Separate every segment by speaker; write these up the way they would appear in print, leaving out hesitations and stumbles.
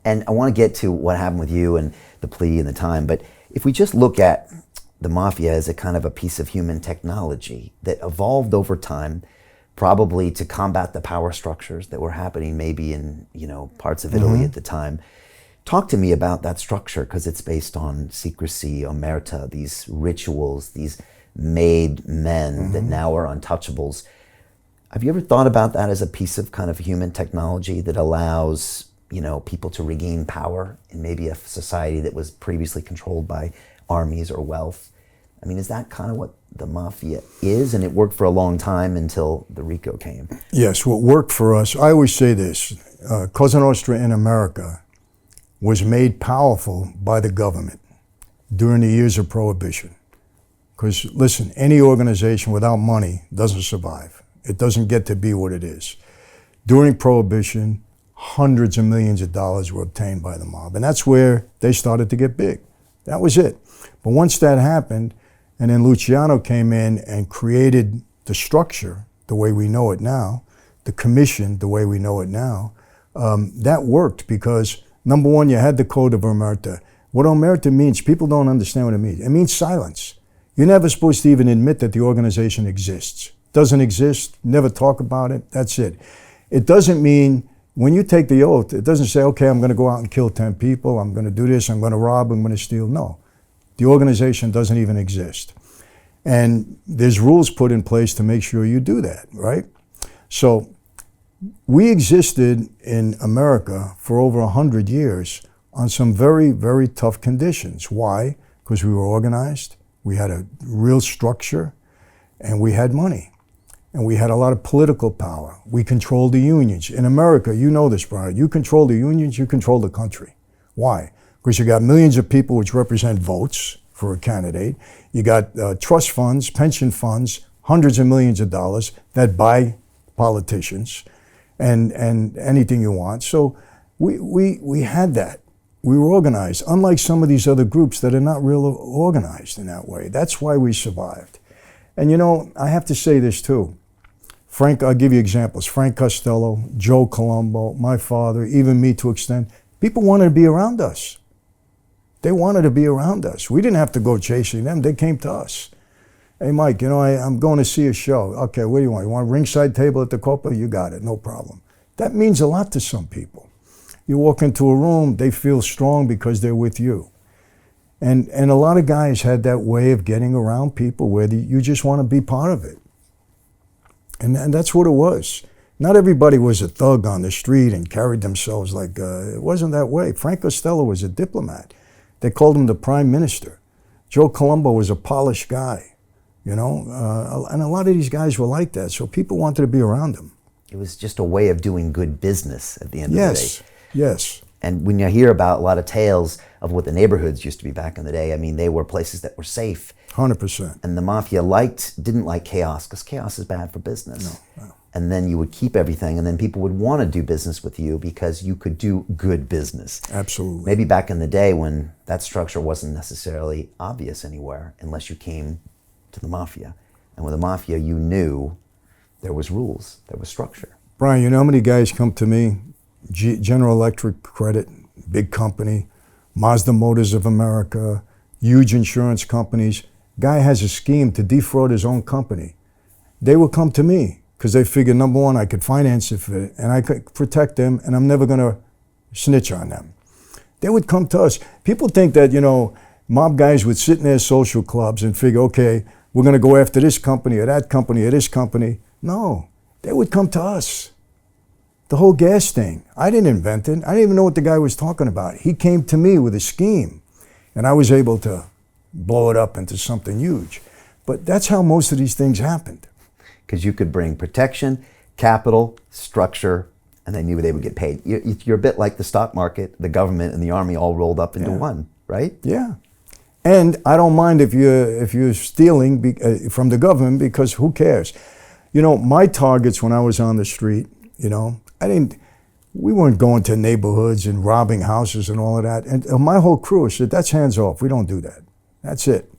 Speaker 1: And I want to get to what happened with you and the plea and the time, but if we just look at the Mafia as a kind of a piece of human technology that evolved over time, probably to combat the power structures that were happening maybe in, parts of Italy at the time. Talk to me about that structure, because it's based on secrecy, omerta, these rituals, these made men that now are untouchables. Have you ever thought about that as a piece of kind of human technology that allows, people to regain power in maybe a society that was previously controlled by armies or wealth? I mean, is that kind of what the Mafia is? And it worked for a long time until the RICO came.
Speaker 2: Yes, what worked for us, I always say this, Cosa Nostra in America was made powerful by the government during the years of Prohibition. Because listen, any organization without money doesn't survive. It doesn't get to be what it is. During Prohibition, hundreds of millions of dollars were obtained by the mob. And that's where they started to get big. That was it. But once that happened, and then Luciano came in and created the structure the way we know it now, the commission the way we know it now, that worked because, number one, you had the code of omerta. What omerta means, people don't understand what it means. It means silence. You're never supposed to even admit that the organization exists. Doesn't exist, never talk about it, that's it. It doesn't mean, when you take the oath, it doesn't say, okay, I'm gonna go out and kill 10 people, I'm gonna do this, I'm gonna rob, I'm gonna steal. No, the organization doesn't even exist. And there's rules put in place to make sure you do that, right? So we existed in America for over 100 years on some very, very tough conditions. Why? Because we were organized, we had a real structure, and we had money. And we had a lot of political power. We controlled the unions. In America, you know this, Brian, you control the unions, you control the country. Why? Because you got millions of people which represent votes for a candidate. You got trust funds, pension funds, hundreds of millions of dollars that buy politicians and anything you want. So we had that. We were organized, unlike some of these other groups that are not real organized in that way. That's why we survived. And I have to say this too. Frank, I'll give you examples. Frank Costello, Joe Colombo, my father, even me to extent. People wanted to be around us. They wanted to be around us. We didn't have to go chasing them. They came to us. Hey, Mike, I'm going to see a show. Okay, what do you want? You want a ringside table at the Copa? You got it, no problem. That means a lot to some people. You walk into a room, they feel strong because they're with you. And a lot of guys had that way of getting around people where you just want to be part of it. And that's what it was. Not everybody was a thug on the street and carried themselves like, it wasn't that way. Frank Costello was a diplomat. They called him the prime minister. Joe Colombo was a polished guy, and a lot of these guys were like that. So people wanted to be around them.
Speaker 1: It was just a way of doing good business at the end of the day.
Speaker 2: Yes.
Speaker 1: And when you hear about a lot of tales of what the neighborhoods used to be back in the day, I mean, they were places that were safe.
Speaker 2: 100%.
Speaker 1: And the Mafia didn't like chaos, because chaos is bad for business.
Speaker 2: No.
Speaker 1: And then you would keep everything, and then people would want to do business with you because you could do good business.
Speaker 2: Absolutely.
Speaker 1: Maybe back in the day when that structure wasn't necessarily obvious anywhere unless you came to the Mafia. And with the Mafia, you knew there was rules, there was structure.
Speaker 2: Brian, you know how many guys come to me? General Electric credit, big company, Mazda Motors of America, huge insurance companies. Guy has a scheme to defraud his own company. They will come to me because they figure, number one, I could finance it for it, and I could protect them, and I'm never going to snitch on them. They would come to us. People think that, mob guys would sit in their social clubs and figure, okay, we're going to go after this company or that company or this company. No, they would come to us. The whole gas thing, I didn't invent it. I didn't even know what the guy was talking about. He came to me with a scheme, and I was able to blow it up into something huge. But that's how most of these things happened.
Speaker 1: Because you could bring protection, capital, structure, and they knew they would get paid. You're a bit like the stock market, the government, and the army all rolled up into one, right?
Speaker 2: Yeah. And I don't mind if you're stealing from the government, because who cares? My targets when I was on the street, we weren't going to neighborhoods and robbing houses and all of that. And my whole crew said, that's hands off. We don't do that. That's it.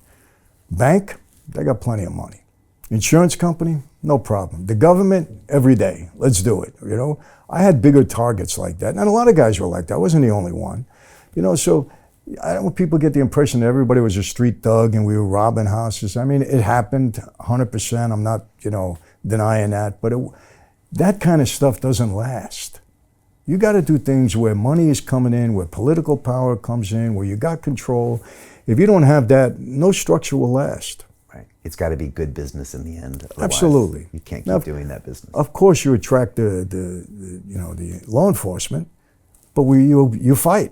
Speaker 2: Bank, they got plenty of money. Insurance company, No problem. The government, every day. Let's do it. You know, I had bigger targets like that. And a lot of guys were like that. I wasn't the only one. You know, so I don't want people to get the impression that everybody was a street thug and we were robbing houses. I mean, it happened 100%. I'm not, you know, denying that. But that kind of stuff doesn't last. You got to do things where money is coming in, where political power comes in, where you got control. If you don't have that, no structure will last.
Speaker 1: Right. It's got to be good business in the end. Otherwise,
Speaker 2: absolutely.
Speaker 1: You can't keep doing that business.
Speaker 2: Of course, you attract the law enforcement, but you fight.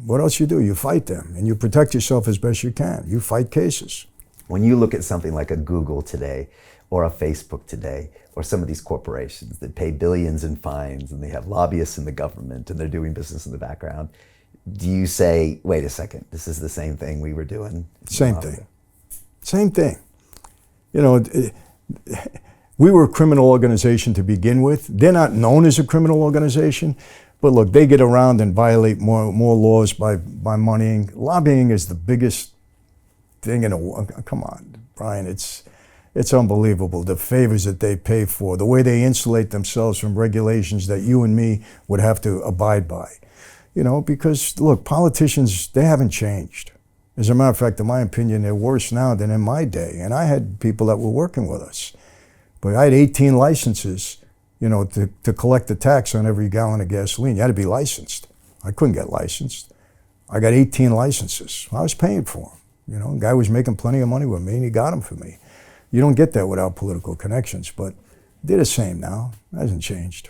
Speaker 2: What else you do? You fight them, and you protect yourself as best you can. You fight cases.
Speaker 1: When you look at something like a Google today, or a Facebook today, or some of these corporations that pay billions in fines, and they have lobbyists in the government, and they're doing business in the background, do you say, wait a second, this is the same thing we were doing?
Speaker 2: Same thing. Same thing. You know, we were a criminal organization to begin with. They're not known as a criminal organization, but look, they get around and violate more laws by moneying. Lobbying is the biggest thing in the world. Come on, Brian, it's unbelievable, the favors that they pay for, the way they insulate themselves from regulations that you and me would have to abide by. You know, because look, politicians, they haven't changed. As a matter of fact, in my opinion, they're worse now than in my day. And I had people that were working with us. But I had 18 licenses, you know, to collect the tax on every gallon of gasoline. You had to be licensed. I couldn't get licensed. I got 18 licenses. I was paying for them. You know, the guy was making plenty of money with me, and he got them for me. You don't get that without political connections, but they're the same now. It hasn't changed.